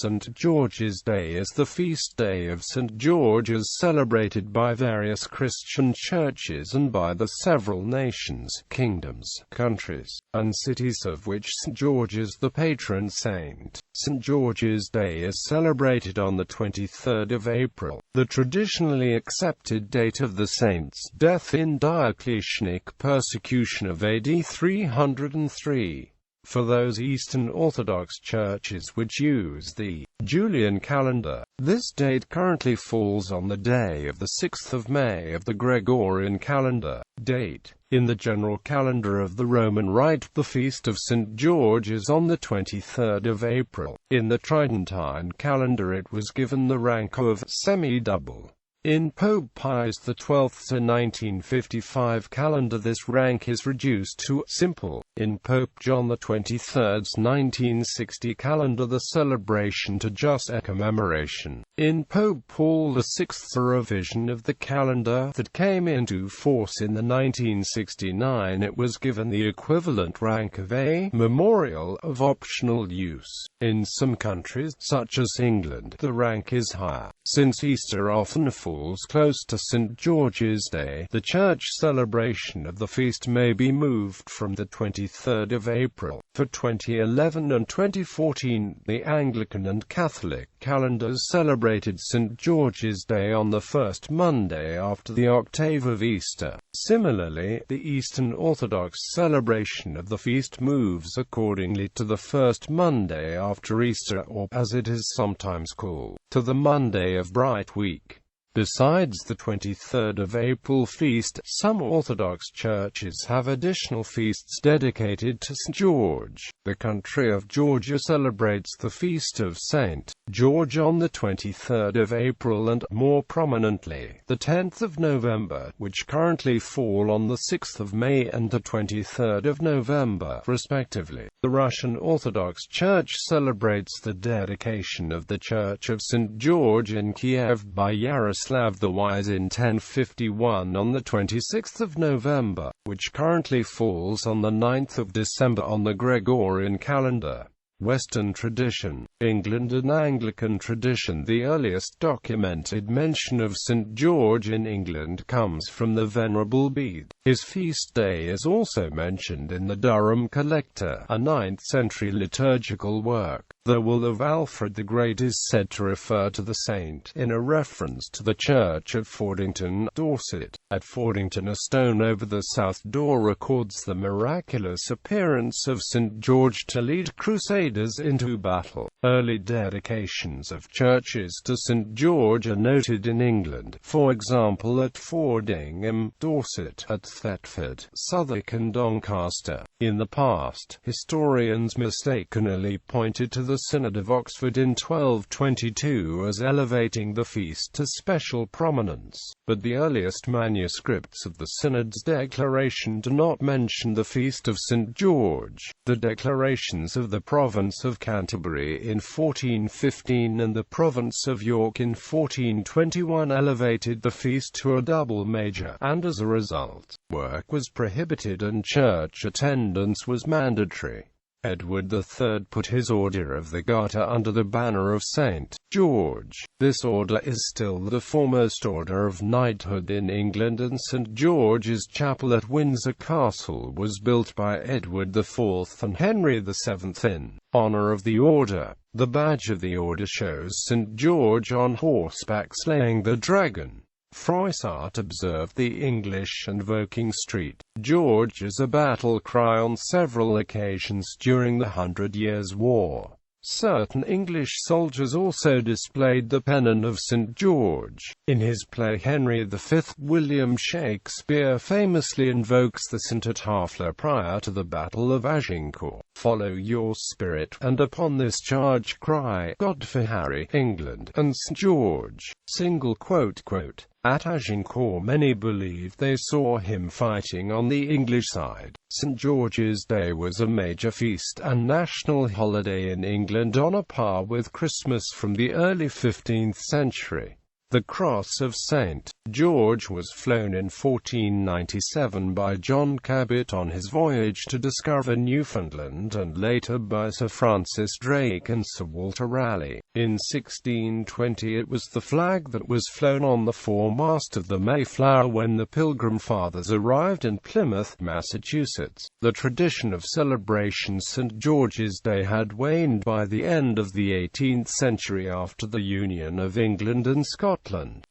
St. George's Day is the feast day of St. George as celebrated by various Christian churches and by the several nations, kingdoms, countries, and cities of which St. George is the patron saint. St. George's Day is celebrated on the 23rd of April, the traditionally accepted date of the saint's death in Diocletianic Persecution of AD 303. For those Eastern Orthodox Churches which use the Julian calendar, this date currently falls on the day of the 6th of May of the Gregorian calendar date. In the general calendar of the Roman Rite, the feast of St. George is on the 23rd of April. In the Tridentine calendar it was given the rank of semi-double. In Pope Pius XII's 1955 calendar this rank is reduced to simple. In Pope John XXIII's 1960 calendar the celebration to just a commemoration. In Pope Paul VI's revision of the calendar that came into force in the 1969 it was given the equivalent rank of a memorial of optional use. In some countries, such as England, the rank is higher. Since Easter often falls close to St. George's Day, the church celebration of the feast may be moved from the 23rd of April. For 2011 and 2014, the Anglican and Catholic calendars celebrated St. George's Day on the first Monday after the octave of Easter. Similarly, the Eastern Orthodox celebration of the feast moves accordingly to the first Monday after Easter, or, as it is sometimes called, to the Monday of Bright Week. Besides the 23rd of April feast, some Orthodox churches have additional feasts dedicated to St. George. The country of Georgia celebrates the feast of St. George on the 23rd of April and, more prominently, the 10th of November, which currently fall on the 6th of May and the 23rd of November, respectively. The Russian Orthodox Church celebrates the dedication of the Church of St. George in Kiev by Yaroslav the Wise in 1051 on the 26th of November, which currently falls on the 9th of December on the Gregorian calendar. Western tradition, England and Anglican tradition. The earliest documented mention of St. George in England comes from the Venerable Bede. His feast day is also mentioned in the Durham Collector, a 9th-century liturgical work. The will of Alfred the Great is said to refer to the saint, in a reference to the church of Fordington, Dorset. At Fordington a stone over the south door records the miraculous appearance of St. George to lead crusaders into battle. Early dedications of churches to St. George are noted in England, for example at Fordingham, Dorset, at Thetford, Southwark and Doncaster. In the past, historians mistakenly pointed to the Synod of Oxford in 1222 as elevating the feast to special prominence, but the earliest manuscripts of the Synod's declaration do not mention the feast of St. George. The declarations of the province of Canterbury in 1415 and the province of York in 1421 elevated the feast to a double major, and as a result, work was prohibited and church attendance was mandatory. Edward III put his Order of the Garter under the banner of St. George. This order is still the foremost order of knighthood in England, and St. George's Chapel at Windsor Castle was built by Edward IV and Henry VII in honor of the order. The badge of the order shows St. George on horseback slaying the dragon. Froissart observed the English invoking St. George as a battle cry on several occasions during the 100 Years' War. Certain English soldiers also displayed the pennon of St. George. In his play Henry V, William Shakespeare famously invokes the saint at Harfleur prior to the Battle of Agincourt. Follow your spirit, and upon this charge cry, God for Harry, England, and St. George. At Agincourt many believed they saw him fighting on the English side. St. George's Day was a major feast and national holiday in England on a par with Christmas from the early 15th century. The Cross of St. George was flown in 1497 by John Cabot on his voyage to discover Newfoundland, and later by Sir Francis Drake and Sir Walter Raleigh. In 1620 it was the flag that was flown on the foremast of the Mayflower when the Pilgrim Fathers arrived in Plymouth, Massachusetts. The tradition of celebration St. George's Day had waned by the end of the 18th century after the union of England and Scotland.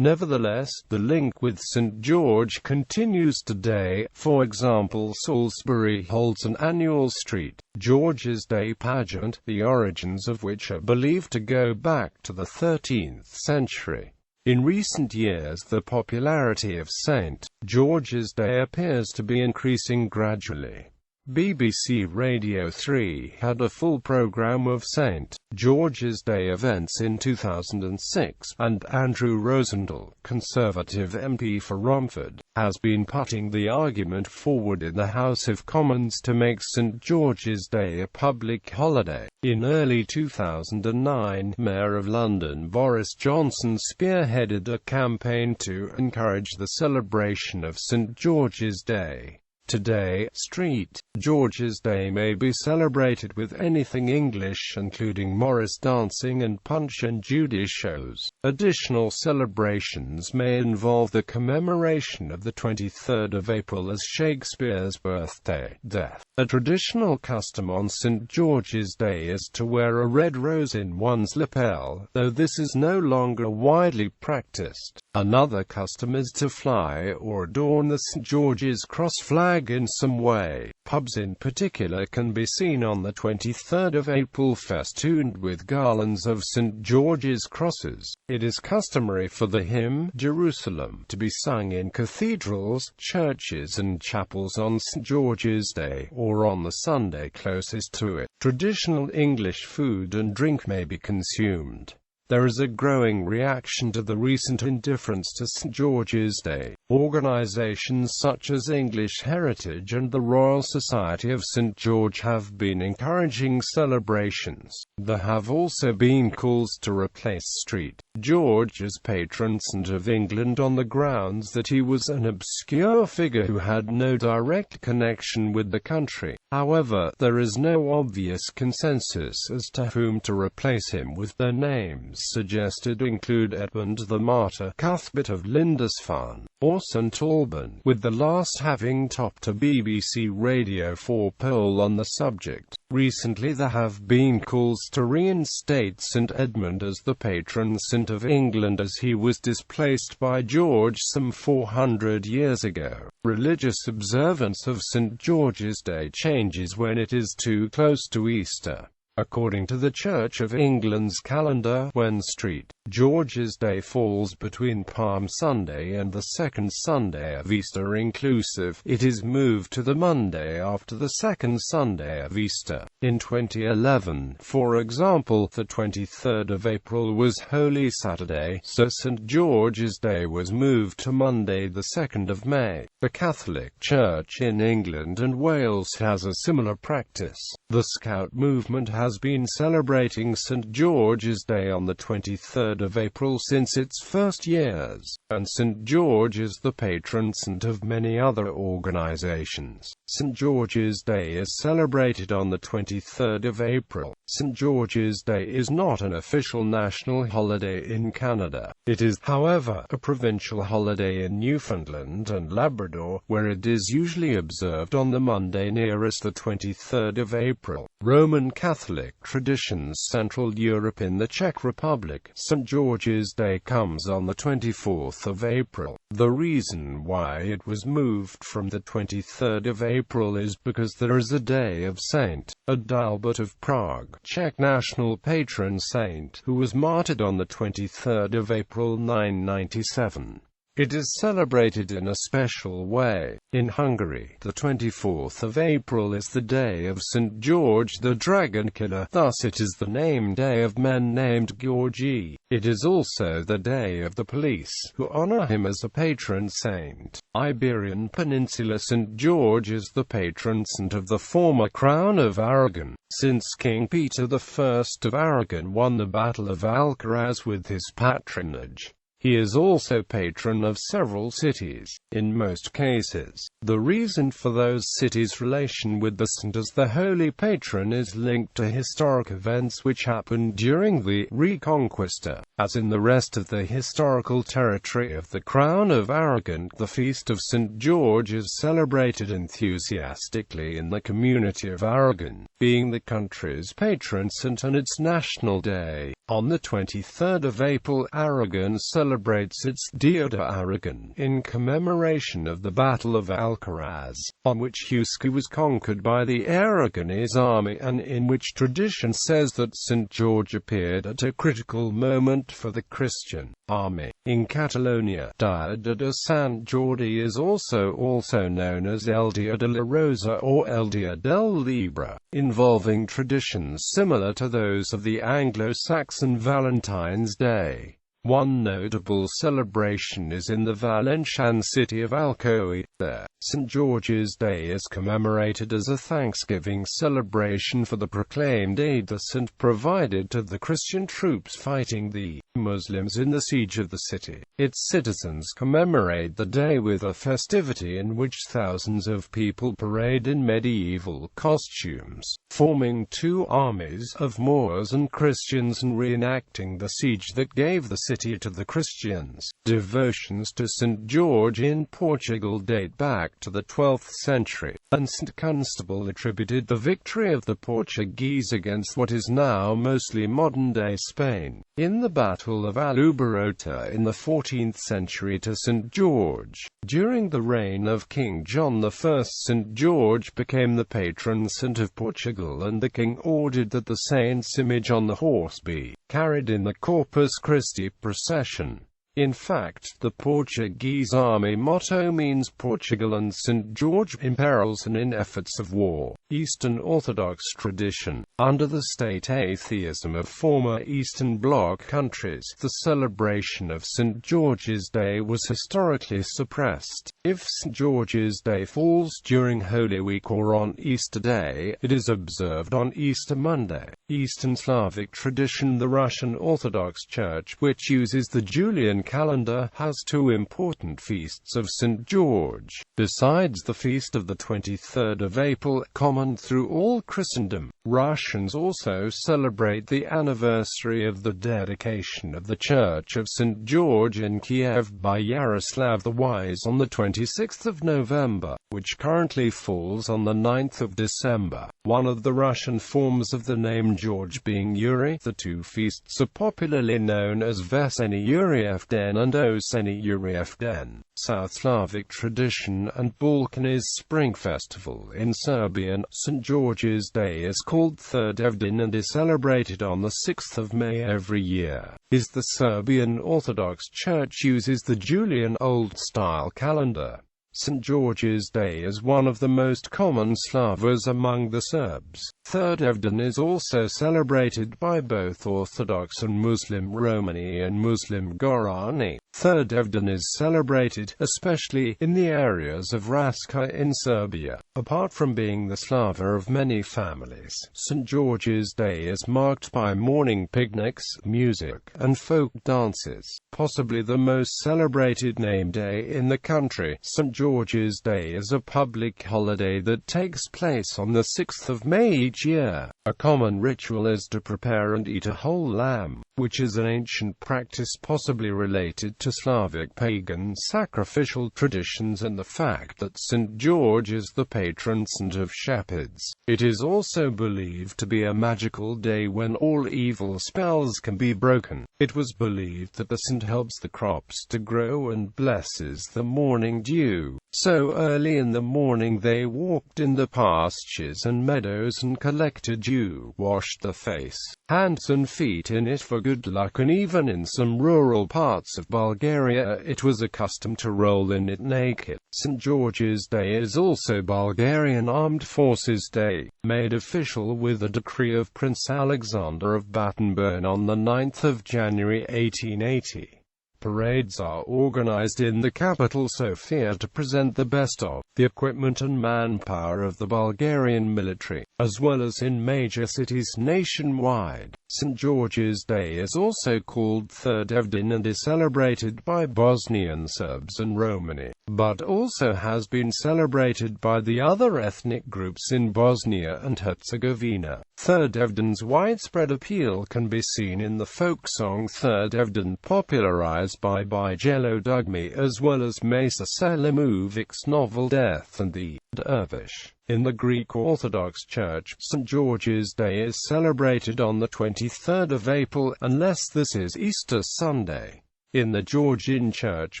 Nevertheless, the link with St. George continues today. For example, Salisbury holds an annual St. George's Day pageant, the origins of which are believed to go back to the 13th century. In recent years, the popularity of St. George's Day appears to be increasing gradually. BBC Radio 3 had a full programme of St. George's Day events in 2006, and Andrew Rosendahl, Conservative MP for Romford, has been putting the argument forward in the House of Commons to make St. George's Day a public holiday. In early 2009, Mayor of London Boris Johnson spearheaded a campaign to encourage the celebration of St. George's Day. Today, St. George's Day may be celebrated with anything English, including Morris dancing and Punch and Judy shows. Additional celebrations may involve the commemoration of the 23rd of April as Shakespeare's birthday, death. A traditional custom on St. George's Day is to wear a red rose in one's lapel, though this is no longer widely practiced. Another custom is to fly or adorn the St. George's Cross flag in some way. Pubs in particular can be seen on the 23rd of April festooned with garlands of St. George's crosses. It is customary for the hymn, Jerusalem, to be sung in cathedrals, churches and chapels on St. George's Day, or on the Sunday closest to it. Traditional English food and drink may be consumed. There is a growing reaction to the recent indifference to St. George's Day. Organizations such as English Heritage and the Royal Society of St. George have been encouraging celebrations. There have also been calls to replace St. George as patron saint of England on the grounds that he was an obscure figure who had no direct connection with the country. However, there is no obvious consensus as to whom to replace him with. Their names suggested include Edmund the Martyr, Cuthbert of Lindisfarne, or St. Alban, with the last having topped a BBC Radio 4 poll on the subject. Recently there have been calls to reinstate St. Edmund as the patron saint of England, as he was displaced by George some 400 years ago. Religious observance of St. George's Day changes when it is too close to Easter. According to the Church of England's calendar, when St. George's Day falls between Palm Sunday and the second Sunday of Easter inclusive, it is moved to the Monday after the second Sunday of Easter. In 2011, for example, the 23rd of April was Holy Saturday, so St. George's Day was moved to Monday the 2nd of May. The Catholic Church in England and Wales has a similar practice. The Scout movement has been celebrating St. George's Day on the 23rd of April since its first years, and St. George is the patron saint of many other organizations. St. George's Day is celebrated on the 23rd of April. St. George's Day is not an official national holiday in Canada. It is, however, a provincial holiday in Newfoundland and Labrador, where it is usually observed on the Monday nearest the 23rd of April. Roman Catholic traditions. Central Europe. In the Czech Republic, St. George's Day comes on the 24th of April. The reason why it was moved from the 23rd of April is because there is a day of Saint Adalbert of Prague, Czech national patron saint, who was martyred on the 23rd of April 997. It is celebrated in a special way. In Hungary, the 24th of April is the day of St. George the Dragon Killer, thus it is the name day of men named Georgi. It is also the day of the police, who honor him as a patron saint. Iberian Peninsula. St. George is the patron saint of the former Crown of Aragon, since King Peter I of Aragon won the Battle of Alcaraz with his patronage. He is also patron of several cities. In most cases, the reason for those cities' relation with the saint as the holy patron is linked to historic events which happened during the Reconquista. As in the rest of the historical territory of the Crown of Aragon, the feast of St. George is celebrated enthusiastically in the community of Aragon, being the country's patron saint and its national day. On the 23rd of April, Aragon celebrates its Dia de Aragon, in commemoration of the Battle of Alcaraz, on which Huesca was conquered by the Aragonese army and in which tradition says that St. George appeared at a critical moment for the Christian army. In Catalonia, Dia de Sant Jordi is also known as El Dia de la Rosa or El Dia del Libre, involving traditions similar to those of the Anglo-Saxon Valentine's Day. One notable celebration is in the Valencian city of Alcoy. There, St. George's Day is commemorated as a thanksgiving celebration for the proclaimed aid the saint provided to the Christian troops fighting the Muslims in the siege of the city. Its citizens commemorate the day with a festivity in which thousands of people parade in medieval costumes, forming two armies of Moors and Christians and reenacting the siege that gave the city to the Christians. Devotions to St. George in Portugal date back to the 12th century, and St. Constable attributed the victory of the Portuguese against what is now mostly modern-day Spain, in the Battle of Aljubarrota in the 14th century to St. George. During the reign of King John I, St. George became the patron saint of Portugal, and the king ordered that the saint's image on the horse be carried in the Corpus Christi procession. In fact, the Portuguese army motto means Portugal and St. George in perils and in efforts of war. Eastern Orthodox tradition. Under the state atheism of former Eastern Bloc countries, the celebration of St. George's Day was historically suppressed. If St. George's Day falls during Holy Week or on Easter Day, it is observed on Easter Monday. Eastern Slavic tradition. The Russian Orthodox Church, which uses the Julian calendar, has two important feasts of St. George, besides the feast of the 23rd of April, common through all Christendom. Russians also celebrate the anniversary of the dedication of the Church of St. George in Kiev by Yaroslav the Wise on the 26th of November, which currently falls on the 9th of December. One of the Russian forms of the name George being Yuri. The two feasts are popularly known as Veseni Yuriev Den and Oseni Yuriev Den. South Slavic tradition and Balkanese Spring Festival. In Serbian, St. George's Day is called Thrdevdan and is celebrated on the 6th of May every year. The Serbian Orthodox Church uses the Julian Old-style calendar. St. George's Day is one of the most common slavas among the Serbs. Thrdevdan is also celebrated by both Orthodox and Muslim Romani and Muslim Gorani. Thrdevdan is celebrated, especially in the areas of Raska in Serbia. Apart from being the slava of many families, St. George's Day is marked by morning picnics, music, and folk dances. Possibly the most celebrated name day in the country, St. George's Day is a public holiday that takes place on the 6th of May each year. A common ritual is to prepare and eat a whole lamb, which is an ancient practice possibly related to Slavic pagan sacrificial traditions and the fact that St. George is the patron saint of shepherds. It is also believed to be a magical day when all evil spells can be broken. It was believed that the saint helps the crops to grow and blesses the morning dew. So early in the morning they walked in the pastures and meadows and collected dew, washed the face, hands and feet in it for good luck, and even in some rural parts of Bulgaria it was a custom to roll in it naked. St. George's Day is also Bulgarian Armed Forces Day, made official with a decree of Prince Alexander of Battenberg on the 9th of January 1880. Parades are organized in the capital Sofia to present the best of the equipment and manpower of the Bulgarian military, as well as in major cities nationwide. St. George's Day is also called 3rd Evden and is celebrated by Bosnian Serbs and Romani, but also has been celebrated by the other ethnic groups in Bosnia and Herzegovina. 3rd Evden's widespread appeal can be seen in the folk song 3rd Evden, popularized by Bijelo Dugme, as well as Mesa Selimovic's novel Death and the Dervish. In the Greek Orthodox Church, St. George's Day is celebrated on the 23rd of April, unless this is Easter Sunday. In the Georgian Church,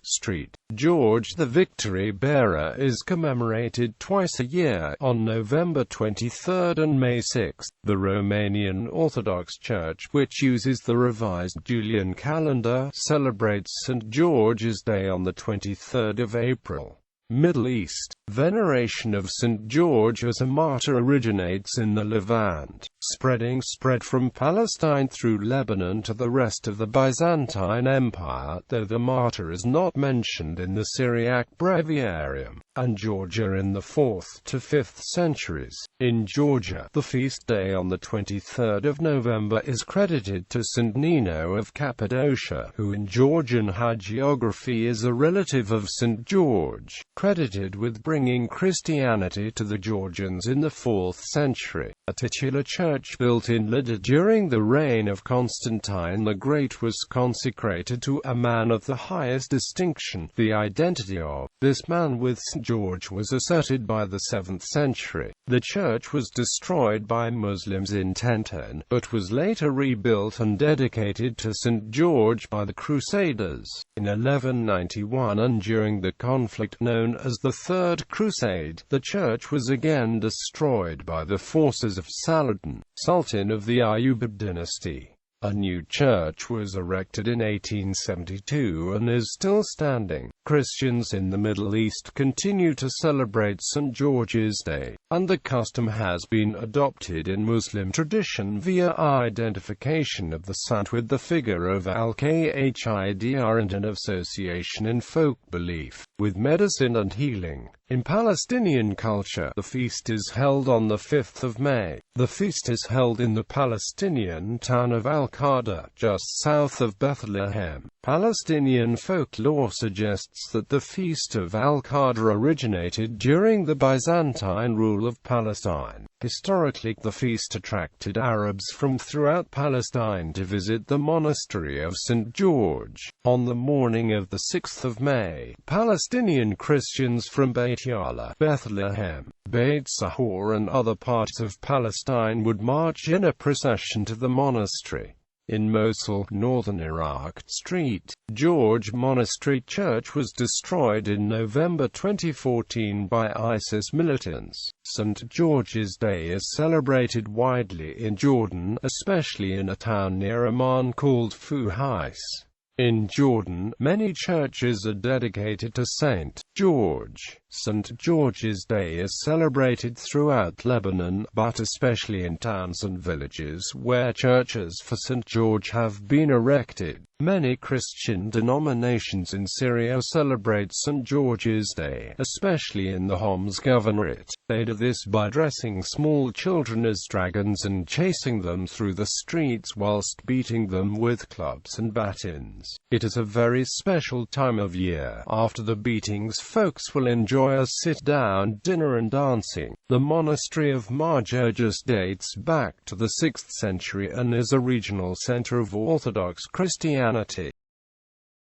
St. George the Victory Bearer is commemorated twice a year, on November 23 and May 6. The Romanian Orthodox Church, which uses the revised Julian calendar, celebrates St. George's Day on the 23rd of April. Middle East. Veneration of St. George as a martyr originates in the Levant, spread from Palestine through Lebanon to the rest of the Byzantine Empire, though the martyr is not mentioned in the Syriac breviarium, and Georgia in the 4th to 5th centuries. In Georgia, the feast day on the 23rd of November is credited to St. Nino of Cappadocia, who in Georgian hagiography is a relative of St. George, credited with bringing Christianity to the Georgians in the 4th century. A titular church built in Lida during the reign of Constantine the Great was consecrated to a man of the highest distinction. The identity of this man with St. George was asserted by the 7th century. The church was destroyed by Muslims in 1010, but was later rebuilt and dedicated to St. George by the Crusaders in 1191, and during the conflict known as the Third Crusade, the church was again destroyed by the forces of Saladin, Sultan of the Ayyubid dynasty. A new church was erected in 1872 and is still standing. Christians in the Middle East continue to celebrate St. George's Day, and the custom has been adopted in Muslim tradition via identification of the saint with the figure of Al-Qidr and an association in folk belief with medicine and healing. In Palestinian culture, the feast is held on the 5th of May. The feast is held in the Palestinian town of Al-Qadr, just south of Bethlehem. Palestinian folklore suggests that the feast of Al-Qadr originated during the Byzantine rule of Palestine. Historically, the feast attracted Arabs from throughout Palestine to visit the monastery of St. George. On the morning of the 6th of May, Palestinian Christians from Beit Yala, Bethlehem, Beit Sahor and other parts of Palestine would march in a procession to the monastery. In Mosul, northern Iraq, St. George Monastery Church was destroyed in November 2014 by ISIS militants. St. George's Day is celebrated widely in Jordan, especially in a town near Amman called Fuhais. In Jordan, many churches are dedicated to St. George. St. George's Day is celebrated throughout Lebanon, but especially in towns and villages where churches for St. George have been erected. Many Christian denominations in Syria celebrate St. George's Day, especially in the Homs Governorate. They do this by dressing small children as dragons and chasing them through the streets whilst beating them with clubs and batons. It is a very special time of year. After the beatings, folks will enjoy a sit-down dinner and dancing. The monastery of Margerges dates back to the 6th century and is a regional center of Orthodox Christianity.